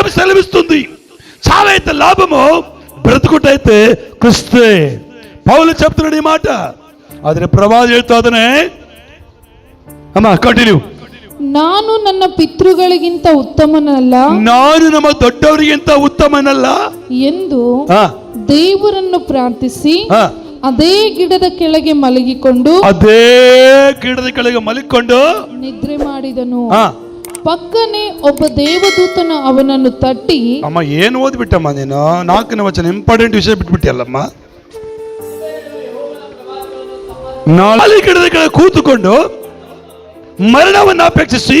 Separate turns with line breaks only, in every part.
వాక్యం సెలవిస్తుంది, చావైతే లాభము, బ్రతుకుటైతే క్రిస్తే. పౌలు చెప్తున్నాడు ఈ మాట. ಆದರೆ ಪ್ರವಾದಿ ಹೇಳ್ತಾ ಇದ್ದಾನೆ, ಅಮ್ಮ ಕಂಟಿನ್ಯೂ.
ನಾನು ನನ್ನ ಪಿತೃಗಳಿಗಿಂತ ಉತ್ತಮನಲ್ಲ,
ನಾನು ನಮ್ಮ ದೊಡ್ಡವರಿಗಿಂತ ಉತ್ತಮನಲ್ಲ
ಎಂದು ದೇವರನ್ನು ಪ್ರಾರ್ಥಿಸಿ ಅದೇ ಗಿಡದ ಕೆಳಗೆ ಮಲಗಿಕೊಂಡು ನಿದ್ರೆ ಮಾಡಿದನು. ಪಕ್ಕನೆ ಒಬ್ಬ ದೇವದೂತನು ಅವನನ್ನು ತಟ್ಟಿ,
ಅಮ್ಮ ಏನು ಓದ್ಬಿಟ್ಟಮ್ಮ ನೀನು, 4ನೇ ವಚನ ಇಂಪಾರ್ಟೆಂಟ್ ವಿಷಯ ಬಿಟ್ಬಿಟ್ಟಿಯಲ್ಲಮ್ಮ. ನಾಳೆ ಗಿಡದ ಕೆಳಗೆ ಕೂತುಕೊಂಡು ಮರಣವನ್ನು ಅಪೇಕ್ಷಿಸಿ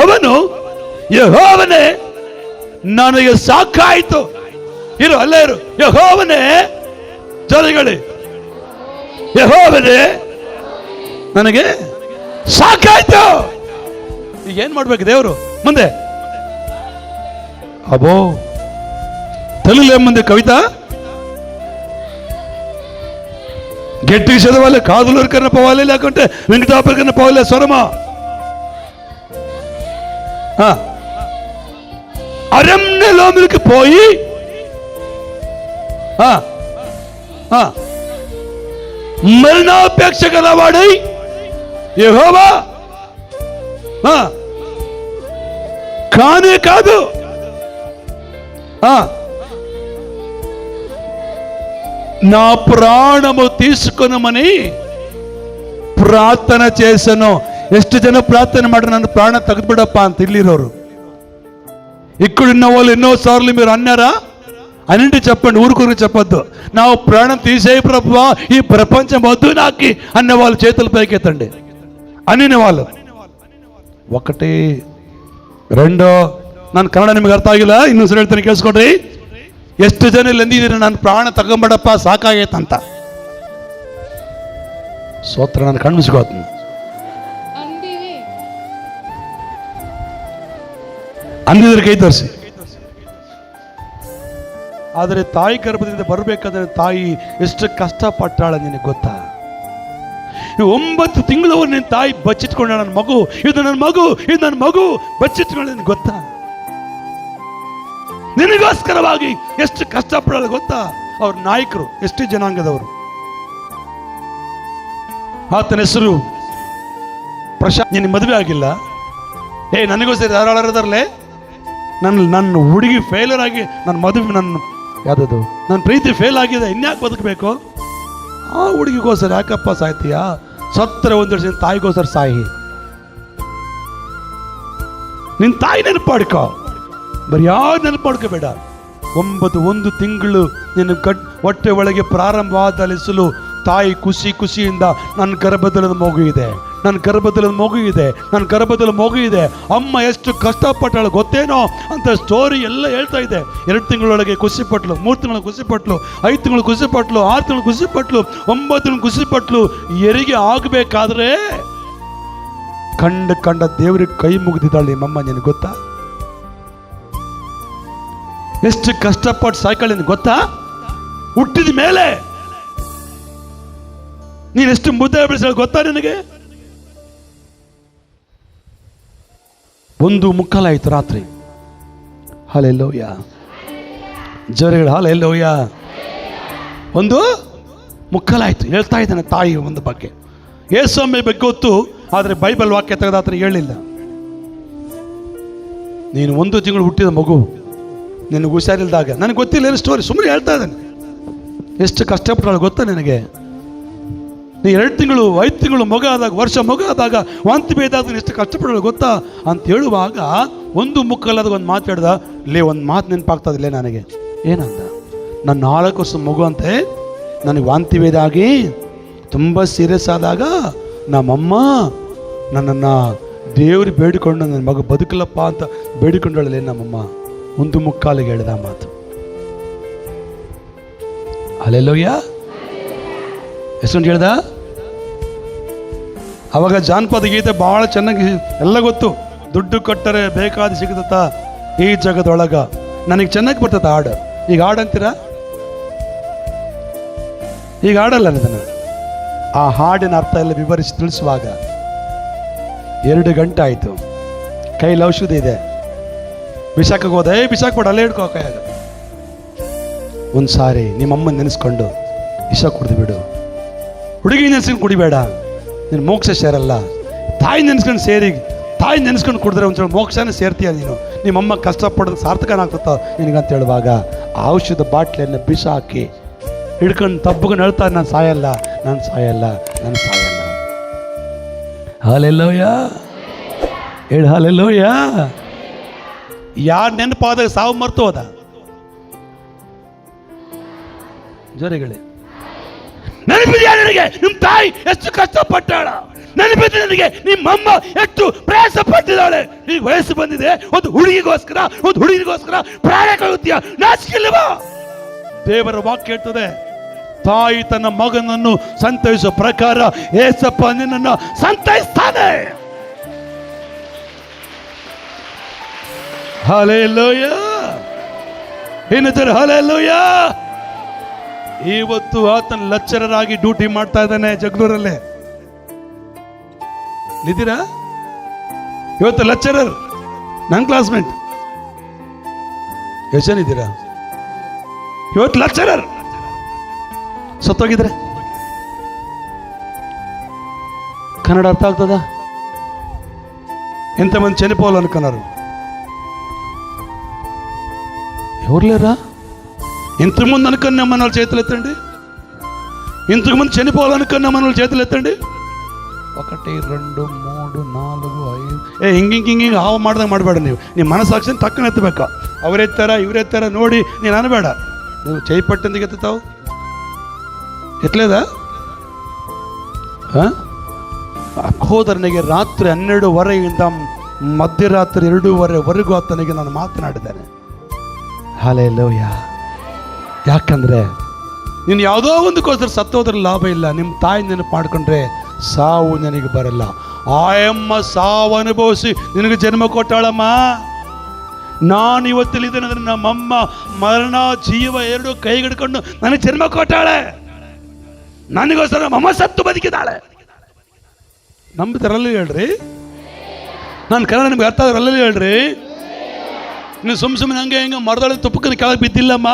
ಅವನು, ಯೆಹೋವನೇ ನನಗೆ ಸಾಕಾಯಿತು, ಇರು ಅಲ್ಲೇ ಇರು, ಯೆಹೋವನೇ, ಜೊತೆಗಳಿ, ಯೆಹೋವನೇ ನನಗೆ ಸಾಕಾಯ್ತು. ಈಗ ಏನ್ ಮಾಡ್ಬೇಕು ದೇವರು ಮುಂದೆ? ಅಬೋ తెలుగులో ముందు కవిత గట్టిగా చదవాలి, కాదులూరు కన్నా పోవాలి, లేకుంటే వెంకటాపురి కన్నా పోవాలి. స్వరమా అరణ్యలోనికి పోయి మరణాపేక్ష గలవాడై యెహోవా కానే కాదు నా ప్రాణము తీసుకునమని ಪ್ರಾರ್ಥನೆ చేసను. ಎಷ್ಟು ಜನ ಪ್ರಾರ್ಥನೆ ಮಾಡ್ರೆ ನನ್ನ ಪ್ರಾಣ ತೆಗೆದ್ಬಿಡಪ್ಪ ಅಂತ ಇಲ್ಲಿರೋರು. ఇక్కడున్న వాళ్ళు ఎన్నోసార్లు మీరు అన్నారా? అన్నింటి చెప్పండి, ఊరుకూరికి చెప్పొద్దు. నా ప్రాణం తీసేయి ప్రభువా, ఈ ప్రపంచం వద్దు నాకి అన్న వాళ్ళు చేతుల పైకెత్తండి. ಅನಿನ వాళ్ళు. ఒకటి, రెండో, ನಾನು ಕನ್ನಡ ನಿಮಗೆ ಅರ್ಥ ಆಗಿಲ್ಲ, ಇನ್ನೊಂದ್ಸರಿ ಹೇಳ್ತಾನೆ ಕೇಳಿಸ್ಕೊಡ್ರಿ. ಎಷ್ಟು ಜನ ಇಲ್ಲಿ ಅಂದಿದ್ದೀರಿ ನನ್ನ ಪ್ರಾಣ ತಗೊಂಬೇಡಪ್ಪ ಸಾಕಾಗೈತಂತ? ಸ್ತೋತ್ರ. ನಾನು ಕಣ್ಮಿಸ್ಕೋತೀನಿ. ಅಂದಿದ್ರೆ ಕೈ ತೋರಿಸಿ. ಆದರೆ ತಾಯಿ ಗರ್ಭದಿಂದ ಬರಬೇಕಾದ್ರೆ ತಾಯಿ ಎಷ್ಟು ಕಷ್ಟಪಟ್ಟಾಳ ನಿನಗೆ ಗೊತ್ತಾ? 9 ತಿಂಗಳು ನಿನ್ನ ತಾಯಿ ಬಚ್ಚಿಟ್ಕೊಂಡ, ನನ್ನ ಮಗು ಇದು, ನನ್ನ ಮಗು ಇದು, ನನ್ನ ಮಗು ಬಚ್ಚಿಟ್ಕೊಂಡ, ನಿನಗೆ ಗೊತ್ತಾ? ನಿನಗೋಸ್ಕರವಾಗಿ ಎಷ್ಟು ಕಷ್ಟಪಡಲ್ಲ ಗೊತ್ತಾ? ಅವ್ರ ನಾಯಕರು ಎಷ್ಟು ಜನಾಂಗದವರು. ಆತನ ಹೆಸರು ಪ್ರಶಾಂತ್. ನಿನ್ನ ಮದುವೆ ಆಗಿಲ್ಲ? ನನಗೋಸ್ಕರ ಯಾರಾಳರದಾರಲ್ಲೇ, ನನ್ನ ಹುಡುಗಿ ಫೇಲರ್ ಆಗಿ ನನ್ನ ಮದುವೆ, ನನ್ನ ಯಾವುದದು ನನ್ನ ಪ್ರೀತಿ ಫೇಲ್ ಆಗಿದೆ, ಇನ್ಯಾಕೆ ಬದುಕಬೇಕು? ಆ ಹುಡುಗಿಗೋಸ್ಕರ ಯಾಕಪ್ಪ ಸಾಯ್ತೀಯಾ? ಸತ್ತರೆ 1 ವರ್ಷ ತಾಯಿಗೋಸ್ಕರ ಸಾಯಿ. ನಿನ್ನ ತಾಯಿ ನೆನಪಾಡ್ಕೋ, ಬರೀ ಯಾರು ನೆನಪಾಡ್ಕೋಬೇಡ. 1 ತಿಂಗಳು ನಿನ್ನ ಹೊಟ್ಟೆ ಒಳಗೆ ಪ್ರಾರಂಭವಾದ ಅಲಿಸಲು ತಾಯಿ ಖುಷಿಯಿಂದ ನನ್ನ ಗರ್ಭದಲ್ಲಿ ಮಗು ಇದೆ, ನನ್ನ ಗರ್ಭದಲ್ಲಿ ಮಗು ಇದೆ, ನನ್ನ ಗರ್ಭದಲ್ಲಿ ಮಗು ಇದೆ, ಅಮ್ಮ ಎಷ್ಟು ಕಷ್ಟಪಟ್ಟಳು ಗೊತ್ತೇನೋ ಅಂತ ಸ್ಟೋರಿ ಎಲ್ಲ ಹೇಳ್ತಾ ಇದೆ. 2 ತಿಂಗಳೊಳಗೆ ಖುಷಿಪಟ್ಲು, 3 ತಿಂಗಳು ಖುಷಿಪಟ್ಲು, 5 ತಿಂಗಳು ಖುಷಿಪಟ್ಲು, 6 ತಿಂಗಳು ಖುಷಿಪಟ್ಲು, 9 ತಿಂಗಳು ಖುಷಿಪಟ್ಲು. ಹೆರಿಗೆ ಆಗಬೇಕಾದ್ರೆ ಕಂಡ ದೇವರಿಗೆ ಕೈ ಮುಗಿದಿದ್ದಾಳೆ ನಿಮ್ಮಮ್ಮ. ನಿನಗೆ ಗೊತ್ತಾ ಎಷ್ಟು ಕಷ್ಟಪಟ್ಟು ಸಾಯ್ಕಳಿ? ನಿನಗೆ ಗೊತ್ತಾ? ಹುಟ್ಟಿದ ಮೇಲೆ ನೀನೆಷ್ಟು ಮುದ್ದೆ ಬೆಳೆಸ ಗೊತ್ತಾ ನಿನಗೆ? 1:45 ರಾತ್ರಿ. Hallelujah, ಜೋರಗಳು hallelujah. 1:45 ಹೇಳ್ತಾ ಇದ್ದಾನೆ ತಾಯಿ ಒಂದು ಬಗ್ಗೆ. ಯೇಸುವಮ್ಮೆ ಬಗ್ಗೆ ಗೊತ್ತು, ಆದರೆ ಬೈಬಲ್ ವಾಕ್ಯ ತೆಗೆದಾತನ ಹೇಳಿಲ್ಲ. ನೀನು 1 ತಿಂಗಳು ಹುಟ್ಟಿದ ಮಗು, ನಿನಗೆ ಹುಷಾರಿಲ್ದಾಗ, ನನಗೆ ಗೊತ್ತಿಲ್ಲ ಏನು ಸ್ಟೋರಿ, ಸುಮ್ಮನೆ ಹೇಳ್ತಾ ಇದ್ದಾನೆ. ಎಷ್ಟು ಕಷ್ಟಪಟ್ಟಾಳು ಗೊತ್ತಾ ನಿನಗೆ? ನೀ 2 ತಿಂಗಳು 5 ತಿಂಗಳು ಮಗ ಆದಾಗ, ವರ್ಷ ಮಗ ಆದಾಗ, ವಾಂತಿ ಭೇದಾದಾಗ ಎಷ್ಟು ಕಷ್ಟಪಡೋಳು ಗೊತ್ತಾ ಅಂತ ಹೇಳುವಾಗ 1:45 ಒಂದು ಮಾತು ಹೇಳ್ದ. ಒಂದು ಮಾತು ನೆನಪಾಗ್ತದಿಲ್ಲ ನನಗೆ. ಏನಂದ? ನನ್ನ 4 ವರ್ಷ ಮಗು ಅಂತೆ, ನನಗೆ ವಾಂತಿ ಭೇದ ಆಗಿ ತುಂಬ ಸೀರಿಯಸ್ ಆದಾಗ ನಮ್ಮಮ್ಮ ನನ್ನನ್ನು ದೇವ್ರಿಗೆ ಬೇಡಿಕೊಂಡು ನನ್ನ ಮಗ ಬದುಕಲಪ್ಪ ಅಂತ ಬೇಡಿಕೊಂಡಳಲ್ಲೇ ನಮ್ಮಮ್ಮ. 1:45 ಹೇಳಿದ ಮಾತು. ಹಲ್ಲೆಲೂಯಾ. ಎಷ್ಟೊಂದು ಹೇಳ್ದ? ಅವಾಗ ಜಾನಪದ ಗೀತೆ ಭಾಳ ಚೆನ್ನಾಗಿ ಎಲ್ಲ ಗೊತ್ತು. ದುಡ್ಡು ಕೊಟ್ಟರೆ ಬೇಕಾದ ಸಿಗತ್ತ ಈ ಜಗದೊಳಗ. ನನಗೆ ಚೆನ್ನಾಗಿ ಬರ್ತದೆ ಹಾಡು. ಈಗ ಹಾಡು ಅಂತೀರಾ? ಈಗ ಹಾಡಲ್ಲ ಅದನ್ನು. ಆ ಹಾಡಿನ ಅರ್ಥ ಎಲ್ಲ ವಿವರಿಸಿ ತಿಳಿಸುವಾಗ 2 ಗಂಟೆ ಆಯಿತು. ಕೈಲಿ ಔಷಧಿ ಇದೆ, ಬಿಸಾಕಕ್ಕೆ ಹೋದೆ, ಬಿಸಾಕ್ಬೇಡ, ಅಲ್ಲೇ ಹಿಡ್ಕೋ ಕೈಯಾಗ. ಒಂದು ಸಾರಿ ನಿಮ್ಮಮ್ಮ ನೆನೆಸ್ಕೊಂಡು ವಿಷ ಕುಡಿದು ಬಿಡು. ಹುಡುಗಿ ನೆನೆಸ್ಕೊಂಡು ಕುಡಿಬೇಡ, ನೀನು ಮೋಕ್ಷ ಸೇರಲ್ಲ. ತಾಯಿ ನೆನೆಸ್ಕೊಂಡು ಸೇರಿ, ತಾಯಿ ನೆನೆಸ್ಕೊಂಡು ಕುಡಿದ್ರೆ ಒಂಚೂರು ಮೋಕ್ಷನೇ ಸೇರ್ತೀಯ ನೀನು. ನಿಮ್ಮಮ್ಮ ಕಷ್ಟಪಡೋದು ಸಾರ್ಥಕನಾಗ್ತದ ನಿನಗಂತ ಹೇಳುವಾಗ ಔಷಧ ಬಾಟ್ಲಿಯನ್ನು ಬಿಸ ಹಾಕಿ ಹಿಡ್ಕೊಂಡು ತಬ್ಬಕೊಂಡು ಹೇಳ್ತಾರೆ, ನಾನು ಸಾಯಲ್ಲ, ನಾನು ಸಾಯಲ್ಲ, ನಾನು ಸಾಯಲ್ಲ. ಹಾಲೆಲ್ಲೋಯ ಹೇಳಿ, ಹಾಲೆಲ್ಲೋಯ. ಯಾರು ನೆನಪಾದಾಗ ಸಾವು ಮರ್ತು ಹೋದ? ಜೋರಿಗಳೇ, ನೆನಪಿದೆಯಾ ನನಗೆ ನಿಮ್ಮ ತಾಯಿ ಎಷ್ಟು ಕಷ್ಟಪಟ್ಟಾಳ? ನೆನಪಿದೆ ನನಗೆ ನಿಮ್ಮಮ್ಮ ಎಷ್ಟು ಪ್ರಯಾಸ ಪಟ್ಟಿದ್ದಾಳೆ? ಈಗ ವಯಸ್ಸು ಬಂದಿದೆ, ಒಂದು ಹುಡುಗಿಗೋಸ್ಕರ ಪ್ರಾಣ ಕಳುತ್ತೀಯ, ನಾಚಿಕೆಲ್ಲವಾ? ದೇವರ ವಾಕ್ಯ ಹೇಳ್ತದೆ, ತಾಯಿ ತನ್ನ ಮಗನನ್ನು ಸಂತೈಸುವ ಪ್ರಕಾರ ಏಸಪ್ಪ ನಿನ್ನನ್ನು ಸಂತೈಸ್ತಾನೆ. ಹಲ್ಲೆಲೂಯ, ಏನಂತಾರೆ? ಹಲ್ಲೆಲೂಯ. ಇವತ್ತು ಆತನ ಲೆಕ್ಚರರ್ ಆಗಿ ಡ್ಯೂಟಿ ಮಾಡ್ತಾ ಇದ್ದಾನೆ ಜಗಳೂರಲ್ಲೇ. ಇದ್ದೀರಾ? ಇವತ್ತು ಲೆಕ್ಚರರ್, ನನ್ನ ಕ್ಲಾಸ್ಮೇಟ್. ಎಷ್ಟು ಜನ ಇದ್ದೀರಾ? ಇವತ್ತು ಲೆಕ್ಚರರ್ ಸತ್ತೋಗಿದ್ರೆ ಕನ್ನಡ ಅರ್ಥ ಆಗ್ತದ? ಎಂತ ಮಂದಿ ಚನಿಪೋಲ್ ಅನ್ಕನಾರು ఎవరులేరా? ఇంతకుముందు అనుకున్న మన చేతులు ఎత్తండి. ఇంతకుముందు చనిపోవాలనుకున్న మన చేతులు ఎత్తండి. 1 2 3 4 5 ಹಿಂಗೆ ಹಾವು ಮಾಡ್ದಂಗೆ ಮಾಡಬೇಡ. ನೀವು ಮನಸ್ಸಾಕ್ಷಿನ ತಕ್ಕನ ಎತ್ತಬೇಕು. ಅವರೆತ್ತಾರ ಇವರೆತ್ತಾರ ನೋಡಿ ನೀನು ಅನ್ಬೇಡ. ನೀವು ಚೈಪಟ್ಟಂದಿಗೆ ಎತ್ತಾವು ಎತ್ತಲೇದ? ಸಹೋದರನಿಗೆ ರಾತ್ರಿ 12:30 ಮಧ್ಯರಾತ್ರಿ 2:30 ಆತನಿಗೆ ನಾನು ಮಾತನಾಡಿದ್ದೇನೆ. ಹಲ್ಲೆಲೂಯಾ. ಯಾಕಂದ್ರೆ ನೀನು ಯಾವುದೋ ಒಂದಕ್ಕೋಸ್ಕರ ಸತ್ತೋದ್ರ ಲಾಭ ಇಲ್ಲ. ನಿಮ್ಮ ತಾಯಿ ನೆನಪು ಮಾಡ್ಕೊಂಡ್ರೆ ಸಾವು ನನಗೆ ಬರಲ್ಲ. ಆಯಮ್ಮ ಸಾವು ಅನುಭವಿಸಿ ನಿನಗೆ ಜನ್ಮ ಕೊಟ್ಟಾಳಮ್ಮ. ನಾನು ಇವತ್ತಲ್ಲಿದ್ದೇನೆ ಅಂದರೆ ನಮ್ಮಮ್ಮ ಮರಣ ಜೀವ ಎರಡು ಕೈಗಿಡ್ಕೊಂಡು ನನಗೆ ಜನ್ಮ ಕೊಟ್ಟಾಳೆ. ನನಗೋಸ್ಕರ ನಮ್ಮಮ್ಮ ಸತ್ತು ಬದುಕಿದ್ದಾಳೆ. ನಂಬಿತಾರಲ್ಲಿ ಹೇಳ್ರಿ. ನಾನು ಕನ್ನಡ ನಿಮ್ಗೆ ಅರ್ಥ ಆದ್ರಲ್ಲಿ ಹೇಳ್ರಿ. ನೀವು ಸುಮ್ಮನೆ ಹಂಗೆ ಹಿಂಗೆ ಮರದೊಳಗೆ ತುಪ್ಪಕ್ಕನ ಕೆಳಗೆ ಬಿದ್ದಿಲ್ಲಮ್ಮ.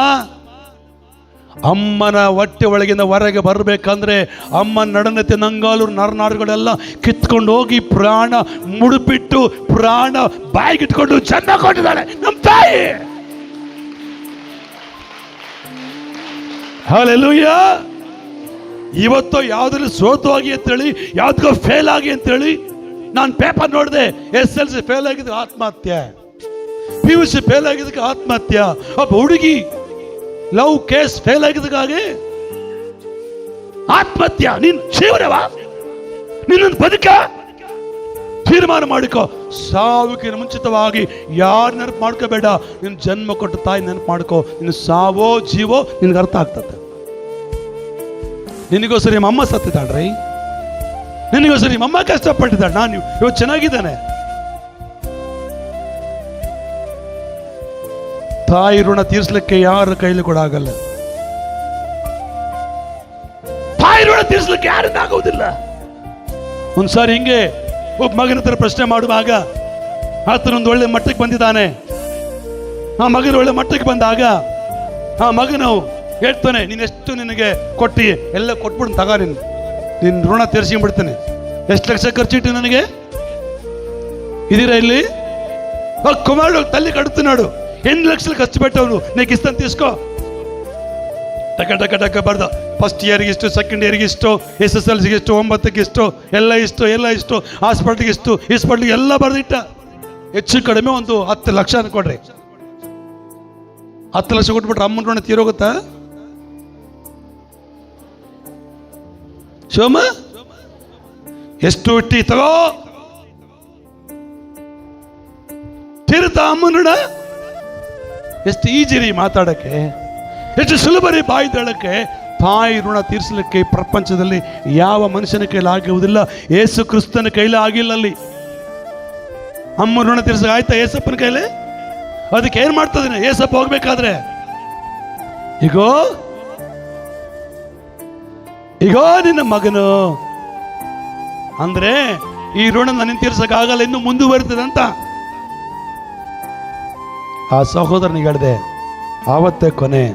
ಅಮ್ಮನ ಹೊಟ್ಟೆ ಒಳಗಿಂದ ಹೊರಗೆ ಬರಬೇಕಂದ್ರೆ ಅಮ್ಮನ ನಡನತೆ ನಂಗಾಲು ನರನಾಡುಗಳೆಲ್ಲ ಕಿತ್ಕೊಂಡು ಹೋಗಿ ಪ್ರಾಣ ಮುಡುಪಿಟ್ಟು ಪ್ರಾಣ ಬಾಯಿಗಿಟ್ಕೊಂಡು ಜನ್ಮ ಕೊಟ್ಟಿದ್ದಾಳೆ ನಮ್ಮ ತಾಯಿ. ಹಲ್ಲೆಲೂಯಾ. ಇವತ್ತು ಯಾವುದ್ರಲ್ಲಿ ಸೋತು ಆಗಿ ಅಂತೇಳಿ ಯಾವ್ದಕ್ಕೋ ಫೇಲ್ ಆಗಿ ಅಂತೇಳಿ ನಾನು ಪೇಪರ್ ನೋಡಿದೆ. SLC ಫೇಲ್ ಆಗಿದ್ದು ಆತ್ಮಹತ್ಯೆ, PUC ಫೇಲ್ ಆಗಿದ್ದಕ್ಕೆ ಆತ್ಮಹತ್ಯೆ, ಒಬ್ಬ ಹುಡುಗಿ ಲವ್ ಕೇಸ್ ಫೇಲ್ ಆಗಿದ್ದಕ್ಕಾಗಿ ಆತ್ಮಹತ್ಯೆ. ನೀನ್ ಜೀವನವಾ? ನಿನ್ನನ್ನು ಬದುಕ ತೀರ್ಮಾನ ಮಾಡಿಕೋ. ಸಾವಿಗೆ ಮುಂಚಿತವಾಗಿ ಯಾರು ನೆನಪು ಮಾಡ್ಕೋಬೇಡ. ನಿನ್ನ ಜನ್ಮ ಕೊಟ್ಟ ತಾಯಿ ನೆನಪು ಮಾಡ್ಕೋ. ನಿನ್ನ ಸಾವೋ ಜೀವೋ ನಿನ್ಗೆ ಅರ್ಥ ಆಗ್ತದೆ. ನಿನಗೋಸ್ಕರ ನಿಮ್ಮ ಅಮ್ಮ ಸತ್ತಿದ್ದಾಳ್ರಿ. ನಿನಗೋಸ್ಕರ ನಿಮ್ಮ ಅಮ್ಮ ಕಷ್ಟಪಟ್ಟಿದ್ದಾಳೆ. ನಾನು ಇವತ್ತು ಚೆನ್ನಾಗಿದ್ದಾನೆ. ತಾಯಿ ಋಣ ತೀರಿಸಲಿಕ್ಕೆ ಯಾರ ಕೈಲಿ ಕೂಡ ಆಗಲ್ಲ. ತಾಯಿ ಋಣ ತೀರಿಸಲಿಕ್ಕೆ ಯಾರಿಂದ ಆಗುವುದಿಲ್ಲ. ಒಂದ್ಸಾರಿ ಹಿಂಗೆ ಒಬ್ಬ ಮಗನ ಹತ್ರ ಪ್ರಶ್ನೆ ಮಾಡುವಾಗ ಆತನೊಂದು ಒಳ್ಳೆ ಮಟ್ಟಕ್ಕೆ ಬಂದಿದ್ದಾನೆ. ಆ ಮಗನ ಒಳ್ಳೆ ಮಟ್ಟಕ್ಕೆ ಬಂದಾಗ ಆ ಮಗನು ಹೇಳ್ತಾನೆ, ನೀನೆಷ್ಟು ನಿನಗೆ ಕೊಟ್ಟಿ ಎಲ್ಲ ಕೊಟ್ಬಿಡು, ತಗ ನಿನ್ನ ಋಣ ತೀರಿಸಿಬಿಡ್ತಾನೆ. ಎಷ್ಟು ಲಕ್ಷ ಖರ್ಚಿಟ್ಟು ನನಗೆ ಇದೀರಾ ಇಲ್ಲಿ? ಕುಮಾರ ತಲ್ಲಿ ಕಡುತ್ತನಾಡು 8 ಲಕ್ಷ ಖರ್ಚು పెట్టವನು, నీకు ఇస్తాను తీసుకో. ಟಕ ಟಕ ಟಕ ಬರ್ದ. ಫಸ್ಟ್ ಇಯರ್ಗೆ ಇಷ್ಟು, ಸೆಕೆಂಡ್ ಇಯರ್ಗೆ ಇಷ್ಟು, SSLCಗೆ ಇಷ್ಟು, 9ಕ್ಕೆ ಇಷ್ಟು, ಎಲ್ಲ ಇಷ್ಟು, ಹಾಸ್ಪಿಟ್ಲಿಗೆ ಇಷ್ಟು, ಹಾಸ್ಪಿಟ್ಲಿಗೆ ಎಲ್ಲ ಬರ್ದಿಟ್ಟ. ಹೆಚ್ಚು ಕಡಿಮೆ ಒಂದು 10 ಲಕ್ಷ ಅನ್ಕೊಡ್ರಿ. 10 ಲಕ್ಷ ಕೊಟ್ಬಿಟ್ರೆ ಅಮ್ಮನ ಋಣ ತೀರೋಗುತ್ತಾ? ಶಿವಮ್ಮ ಎಷ್ಟು ಇಟ್ಟಿ ತಗೋ ತೀರುತ್ತಾ ಅಮ್ಮನ ಋಣ? ಎಷ್ಟು ಈಜಿ ರೀ ಮಾತಾಡಕ್ಕೆ, ಎಷ್ಟು ಸುಲಭ ರೀ ಬಾಯಿ ಹೇಳಕ್ಕೆ. ತಾಯಿ ಋಣ ತೀರಿಸಲಿಕ್ಕೆ ಪ್ರಪಂಚದಲ್ಲಿ ಯಾವ ಮನುಷ್ಯನ ಕೈಲಿ ಆಗುವುದಿಲ್ಲ. ಯೇಸು ಕ್ರಿಸ್ತನ ಕೈಲಿ ಆಗಿಲ್ಲ. ಅಲ್ಲಿ ಅಮ್ಮ ಋಣ ತೀರ್ಸಕ್ಕೆ ಆಯ್ತಾ ಏಸಪ್ಪನ ಕೈಲಿ? ಅದಕ್ಕೆ ಏನ್ ಮಾಡ್ತದೇನೆ ಏಸಪ್ಪ ಹೋಗ್ಬೇಕಾದ್ರೆ, ಈಗೋ ನಿನ್ನ ಮಗನು ಅಂದ್ರೆ ಈ ಋಣ ನನ್ನ ತೀರ್ಸಕ್ ಆಗಲ್ಲ, ಇನ್ನು ಮುಂದುವರಿತದೆ ಅಂತ. ಆ ಸಹೋದರನಿಗೆ ಹೇಳಿದೆ, ಆವತ್ತೇ ಕೊನೆ,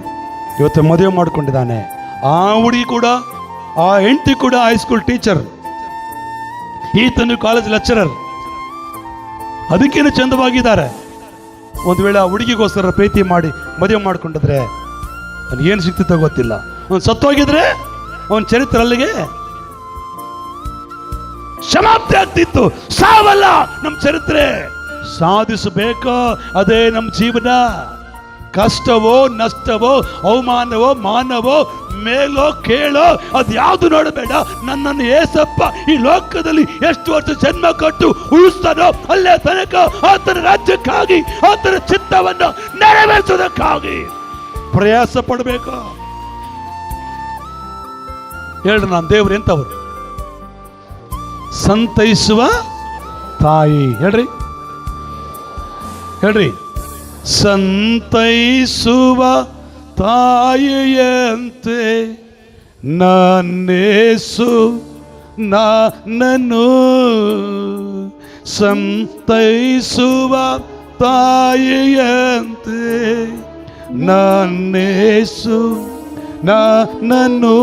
ಇವತ್ತು ಮದುವೆ ಮಾಡ್ಕೊಂಡಿದ್ದಾನೆ. ಆ ಹುಡುಗಿ ಕೂಡ, ಆ ಹೆಂಡತಿ ಕೂಡ ಹೈಸ್ಕೂಲ್ ಟೀಚರ್, ಈತನು ಕಾಲೇಜ್ ಲೆಕ್ಚರರ್, ಅದಕ್ಕೇನು ಚಂದವಾಗಿದ್ದಾರೆ. ಒಂದು ವೇಳೆ ಆ ಹುಡುಗಿಗೋಸ್ಕರ ಪ್ರೀತಿ ಮಾಡಿ ಮದುವೆ ಮಾಡ್ಕೊಂಡಿದ್ರೆ ಅವ್ನು ಏನು ಸಿಗ್ತಿತ್ತೋ ಗೊತ್ತಿಲ್ಲ. ಅವ್ನು ಸತ್ತೋಗಿದ್ರೆ ಅವನ ಚರಿತ್ರೆ ಅಲ್ಲಿಗೆ ಸಮಾಪ್ತಿ ಆಗ್ತಿತ್ತು. ಸಾವಲ್ಲ ನಮ್ಮ ಚರಿತ್ರೆ, ಸಾಧಿಸಬೇಕು, ಅದೇ ನಮ್ಮ ಜೀವನ. ಕಷ್ಟವೋ ನಷ್ಟವೋ ಅವಮಾನವೋ ಮಾನವೋ ಮೇಲೋ ಕೇಳೋ ಅದು ಯಾವುದು ನೋಡಬೇಡ. ನನ್ನನ್ನು ಏಸಪ್ಪ ಈ ಲೋಕದಲ್ಲಿ ಎಷ್ಟು ವರ್ಷ ಜನ್ಮ ಕೊಟ್ಟು ಉಳಿಸ್ತಾನೋ ಅಲ್ಲೇ ತನಕ ಆತನ ರಾಜ್ಯಕ್ಕಾಗಿ, ಆತನ ಚಿತ್ತವನ್ನು ನೆರವೇರಿಸೋದಕ್ಕಾಗಿ ಪ್ರಯಾಸ ಪಡಬೇಕು. ಹೇಳ್ರಿ, ನಾನು ದೇವ್ರು ಎಂತವರು? ಸಂತೈಸುವ ತಾಯಿ. ಹೇಳ್ರಿ ಹೇಳ್ರಿ, ಸಂತೈಸುವ ತಾಯಿಯಂತೆ ನನ್ನೇಸು ನನ್ನನ್ನು, ಸಂತೈಸುವ ತಾಯಿಯಂತೆ ನನ್ನೇಸು ನನ್ನನ್ನು.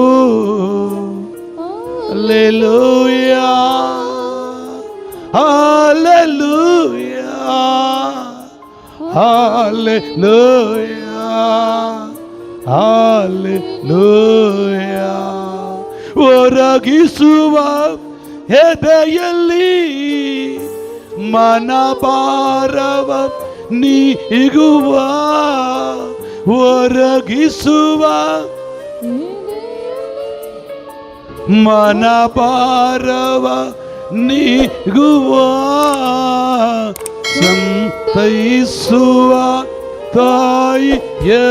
Hallelujah hallelujah hallelujah hallelujah. ಒರಗಿಸುವ ಎದೆಯಲ್ಲಿ ಮನಭಾರವ ನೀಗುವ, ಒರಗಿಸುವ ಮನಭಾರವ ನೀಗುವ, ಸಂತೈಸುವ ತಾಯಿಯಂತೆ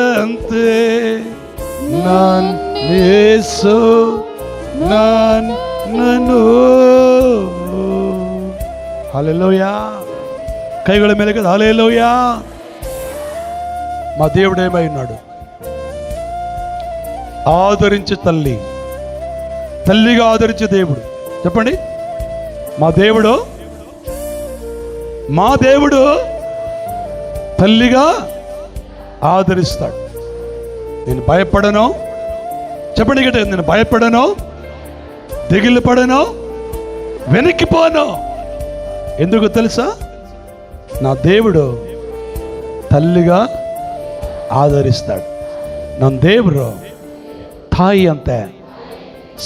ನನ್ನೇಸು ನನ್ನನ್ನು. హల్లెలూయా. కైగల మీద హల్లెలూయా. మా దేవుడు ఏమై ఉన్నాడు? ఆదరించే తల్లి, తల్లిగా ఆదరించే దేవుడు. చెప్పండి, మా దేవుడు తల్లిగా ఆదరిస్తాడు. నేను భయపడను, చెప్పండి గట్టిగా, నేను భయపడను, దిగులు పడను, వెనక్కిపోను. ఎందుకు తెలుసా? నా దేవుడు తల్లిగా ಆಧರಿಸ್ತಾడు. ನನ್ನ ದೇವರು ತಾಯಿ ಅಂತೆ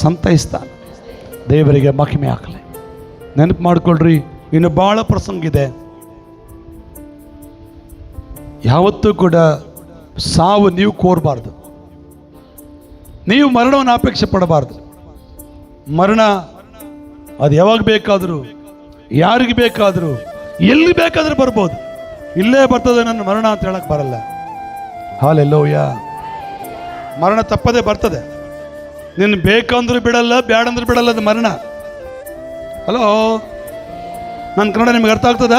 ಸಂತೈಸ್ತಾನೆ. ದೇವರಿಗೆ ಮಹಿಮೆ ಆಗಲಿ. ನೆನಪು ಮಾಡ್ಕೊಳ್ರಿ, ಇನ್ನು ಭಾಳ ಪ್ರಸಂಗ ಇದೆ. ಯಾವತ್ತೂ ಕೂಡ ಸಾವು ನೀವು ಕೋರಬಾರ್ದು, ನೀವು ಮರಣವನ್ನು ಅಪೇಕ್ಷೆ ಪಡಬಾರ್ದು. ಮರಣ ಅದು ಯಾವಾಗ ಬೇಕಾದರೂ, ಯಾರಿಗೆ ಬೇಕಾದರೂ, ಎಲ್ಲಿ ಬೇಕಾದರೂ ಬರ್ಬೋದು. ಇಲ್ಲೇ ಬರ್ತದೆ ನನ್ನ ಮರಣ ಅಂತ ಹೇಳಕ್ ಬರಲ್ಲ. ಹಲ್ಲೆಲೂಯಾ. ಮರಣ ತಪ್ಪದೇ ಬರ್ತದೆ. ನಿನ್ನ ಬೇಕಂದ್ರೂ ಬಿಡಲ್ಲ, ಬ್ಯಾಡಂದ್ರೂ ಬಿಡಲ್ಲ, ಅದು ಮರಣ. ಹಲೋ, ನನ್ನ ಕನ್ನಡ ನಿಮ್ಗೆ ಅರ್ಥ ಆಗ್ತದ?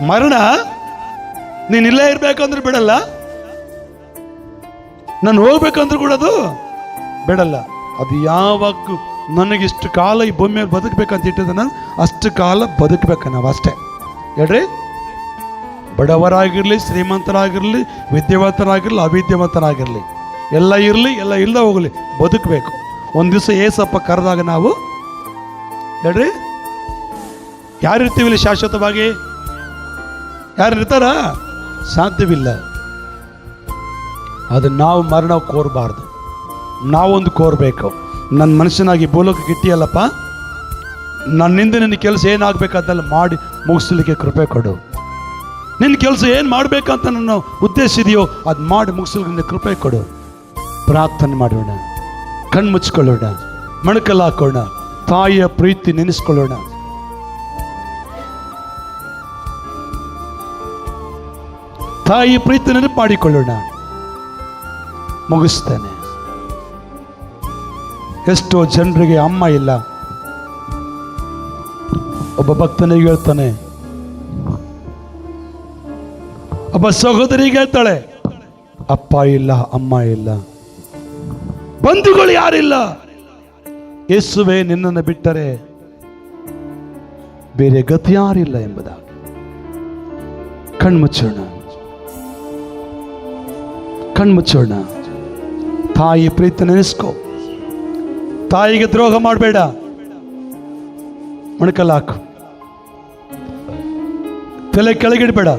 ಮರಣ ನೀನು ಇಲ್ಲೇ ಇರಬೇಕಂದ್ರೂ ಬಿಡಲ್ಲ, ನಾನು ಹೋಗ್ಬೇಕಂದ್ರೂ ಕೂಡ ಅದು ಬಿಡಲ್ಲ. ಅದು ಯಾವಾಗೂ ನನಗಿಷ್ಟು ಕಾಲ ಈ ಭೂಮಿ ಮೇಲೆ ಬದುಕಬೇಕಂತ ಇಟ್ಟಿದ್ದ, ನಾನು ಅಷ್ಟು ಕಾಲ ಬದುಕಬೇಕು ನಾವು ಅಷ್ಟೇ. ಹೇಳ್ರಿ, ಬಡವರಾಗಿರಲಿ, ಶ್ರೀಮಂತರಾಗಿರಲಿ, ವಿದ್ಯಾವಂತರಾಗಿರಲಿ, ಅವಿದ್ಯಾವಂತರಾಗಿರಲಿ, ಎಲ್ಲ ಇರಲಿ, ಎಲ್ಲ ಇಲ್ಲದೆ ಹೋಗಲಿ, ಬದುಕಬೇಕು. ಒಂದು ದಿವಸ ಏಸಪ್ಪ ಕರೆದಾಗ ನಾವು ಹೇಳ್ರಿ ಯಾರಿರ್ತೀವಿಲ್ಲಿ ಶಾಶ್ವತವಾಗಿ? ಯಾರು ಇರ್ತಾರ? ಸಾಧ್ಯವಿಲ್ಲ. ಅದು ನಾವು ಮರಣ ಕೋರಬಾರ್ದು, ನಾವೊಂದು ಕೋರಬೇಕು. ನನ್ನ ಮನುಷ್ಯನಾಗಿ ಬೋಲೋಕೆ ಇಟ್ಟಿಯಲ್ಲಪ್ಪ, ನನ್ನಿಂದ ನಿನ್ನ ಕೆಲಸ ಏನಾಗಬೇಕಂತೆಲ್ಲ ಮಾಡಿ ಮುಗಿಸ್ಲಿಕ್ಕೆ ಕೃಪೆ ಕೊಡು. ನಿನ್ನ ಕೆಲಸ ಏನು ಮಾಡಬೇಕಂತ ನನ್ನ ಉದ್ದೇಶ ಇದೆಯೋ ಅದು ಮಾಡಿ ಮುಗಿಸ್ಲಿಕ್ಕೆ ನಿನ್ನ ಕೃಪೆ ಕೊಡು. ಪ್ರಾರ್ಥನೆ ಮಾಡೋಣ, ಕಣ್ಣು ಮುಚ್ಕೊಳ್ಳೋಣ, ಮಣಕಲ್ಲ ಹಾಕೋಣ, ತಾಯಿಯ ಪ್ರೀತಿ ನೆನೆಸ್ಕೊಳ್ಳೋಣ. ತಾಯಿ ಪ್ರೀತಿ ನೆನಪು ಮಾಡಿಕೊಳ್ಳೋಣ. ಮುಗಿಸ್ತೇನೆ. ಎಷ್ಟೋ ಜನರಿಗೆ ಅಮ್ಮ ಇಲ್ಲ. ಒಬ್ಬ ಭಕ್ತನಿಗೆ ಹೇಳ್ತಾನೆ, ಒಬ್ಬ ಸಹೋದರಿಗೆ ಹೇಳ್ತಾಳೆ, ಅಪ್ಪ ಇಲ್ಲ, ಅಮ್ಮ ಇಲ್ಲ, ಬಂಧುಗಳು ಯಾರಿಲ್ಲ. ಯೇಸುವೆ ನಿನ್ನನ್ನು ಬಿಟ್ಟರೆ ಬೇರೆ ಗತಿ ಯಾರಿಲ್ಲ ಎಂಬುದಾಗಿ. ಕಣ್ಮುಚ್ಚೋಣ, ಕಣ್ಮುಚ್ಚೋಣ. ತಾಯಿ ಪ್ರೀತಿ ನೆನೆಸ್ಕೋ. ತಾಯಿಗೆ ದ್ರೋಹ ಮಾಡಬೇಡ. ಮೊಣಕಲ್ ಹಾಕು, ತಲೆ ಕೆಳಗಿಡಬೇಡ,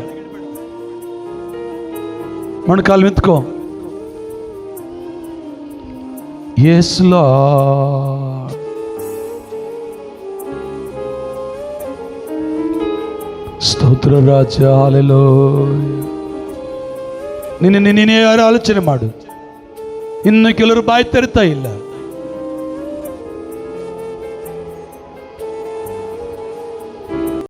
ಮೊಣಕಾಲು ನಿಂತ್ಕೋ. Yes lord. ಸ್ತೋತ್ರ ರಾಜ. ಹಲ್ಲೆಲೂಯಾ. ನೀನೇ ಯಾರು ಆಲೋಚನೆ ಮಾಡು. ಇನ್ನು ಕೆಲವರು ಬಾಯಿ ತೆರಿತಾ ಇಲ್ಲ.